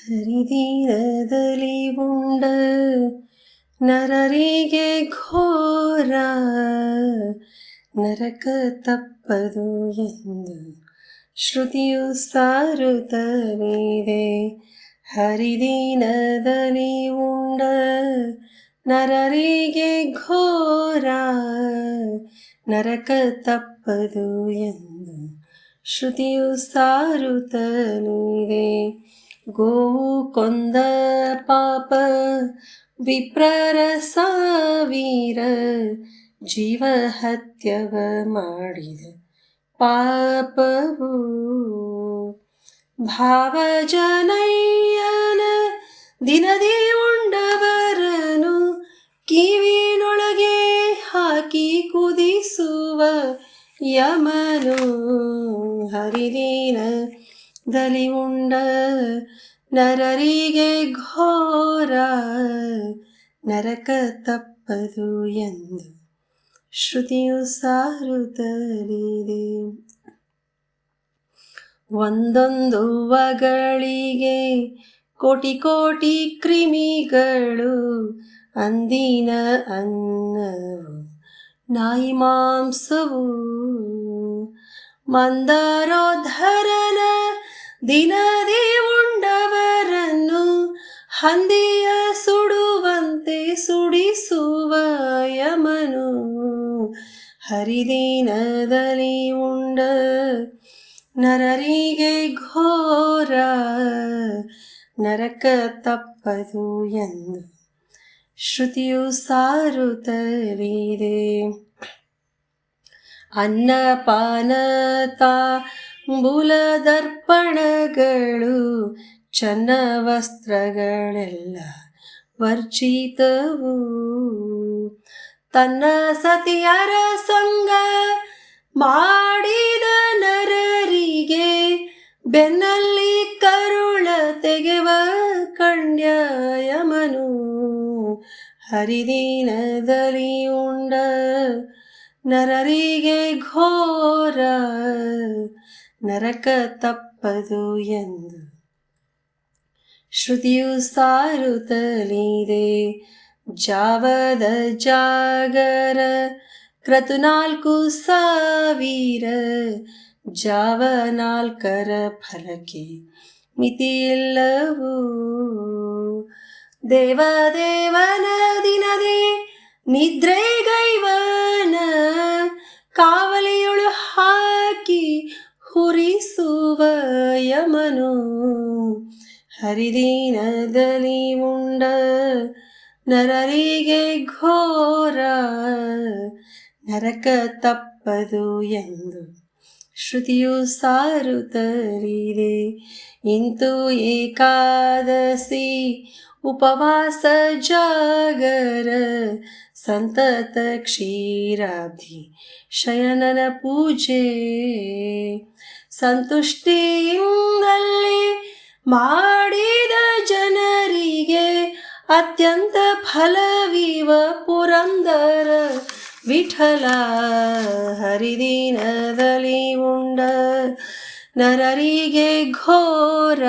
ಹರಿದಿನದಲ್ಲಿ ಉಂಡ ನರರಿಗೆ ಘೋರ ನರಕ ತಪ್ಪದು ಎಂದು ಶ್ರುತಿಯು ಸಾರುತ್ತಲಿದೆ. ಹರಿದಿನದಲ್ಲಿ ಉಂಡ ನರರಿಗೆ ಘೋರ ನರಕ ತಪ್ಪದು ಎಂದು ಶ್ರುತಿಯು ಸಾರುತ್ತಲಿದೆ. ಗೋವು ಕೊಂದ ಪಾಪ ವಿಪ್ರರ ಸಾವಿರ ಜೀವಹತ್ಯವ ಮಾಡಿದ ಪಾಪವು ಭಾವಜನಯ್ಯನ ದಿನದಿ ಉಂಡವರನು ಕಿವಿನೊಳಗೆ ಹಾಕಿ ಕುದಿಸುವ ಯಮನು. ಹರಿದಿನದಲ್ಲಿ ಉಂಡ ನರರಿಗೆ ಘೋರ ನರಕ ತಪ್ಪದು ಎಂದು ಶ್ರುತಿಯು ಸಾರುತ್ತಲಿದೆ. ಒಂದೊಂದು ವಗಳಿಗೆ ಕೋಟಿ ಕೋಟಿ ಕ್ರಿಮಿಗಳು ಅಂದಿನ ಅನ್ನವು ನಾಯಿ ಮಾಂಸವು. ಮಂದಾರೋದ್ಧರನ ದಿನದಿ ಉಂಡವರನ್ನು ಹಂದಿಯ ಸುಡುವಂತೆ ಸುಡಿಸುವ ಯಮನು. ಹರಿದಿನದಲ್ಲಿ ಉಂಡ ನರರಿಗೆ ಘೋರ ನರಕ ತಪ್ಪದು ಎಂದು ಶ್ರುತಿಯು ಸಾರುತ್ತಲಿದೆ. ಅನ್ನಪಾನ ತಾಂಬೂಲದರ್ಪಣಗಳು ಚನ್ನ ವಸ್ತ್ರಗಳೆಲ್ಲ ವರ್ಜಿತವು. ತನ್ನ ಸತಿಯರ ಸಂಗ ಮಾಡಿದ ನರರಿಗೆ ಬೆನ್ನಲ್ಲಿ ಕರುಳ ತೆಗೆವ ಕಂಡ್ಯ ಯಮನು. ಹರಿದಿನದಲ್ಲಿ ಉಂಡ ನರರಿಗೆ ಘೋರ ನರಕ ತಪ್ಪದು ಎಂದು ಶ್ರುತಿಯು ಸಾರುತ್ತಲಿದೆ. ಜಾವದ ಜಾಗರ ಕ್ರತು 4,000 ಜಾವ 4ರ ಫಲಕ್ಕೆ ಮಿತಿಯಿಲ್ಲವು. ದೇವದೇವನ ದಿನದಿ ನಿದ್ರೆಗೈವನ ಕಾವಲಿಯೊಳು ಹಾಕಿ ಹುರಿಸುವ ಯಮನು. ಹರಿದಿನದಲ್ಲಿ ಉಂಡ ನರರಿಗೆ ಘೋರ ನರಕ ತಪ್ಪದು ಎಂದು ಶ್ರುತಿಯು ಸಾರುತ್ತಲಿದೆ. ಇಂತು ಏಕಾದಶಿ ಉಪವಾಸ ಜಾಗರ ಸಂತತ ಕ್ಷೀರಾಬ್ಧಿ ಶಯನನ ಪೂಜೆ ಸಂತುಷ್ಟಿಯಿಂದಲೇ ಮಾಡಿದ ಜನರಿಗೆ ಅತ್ಯಂತ ಫಲವಿವ ಪುರಂದರ ವಿಠಲ. ಹರಿದಿನದಲ್ಲಿ ಉಂಡ ನರರಿಗೆ ಘೋರ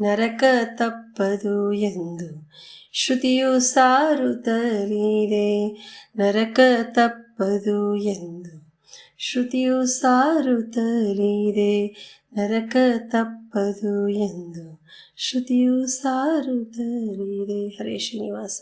ನರಕ ತಪ್ಪದು ಎಂದು ಶ್ರುತಿಯು ಸಾರುತ್ತಲಿದೆ. ನರಕ ತಪ್ಪದು ಎಂದು ಶ್ರುತಿಯು ಸಾರುತ್ತಲಿದೆ. ನರಕ ತಪ್ಪದು ಎಂದು ಶ್ರುತಿಯು ಸಾರುತ್ತಲಿದೆ. ಹರೇ ಶ್ರೀನಿವಾಸ.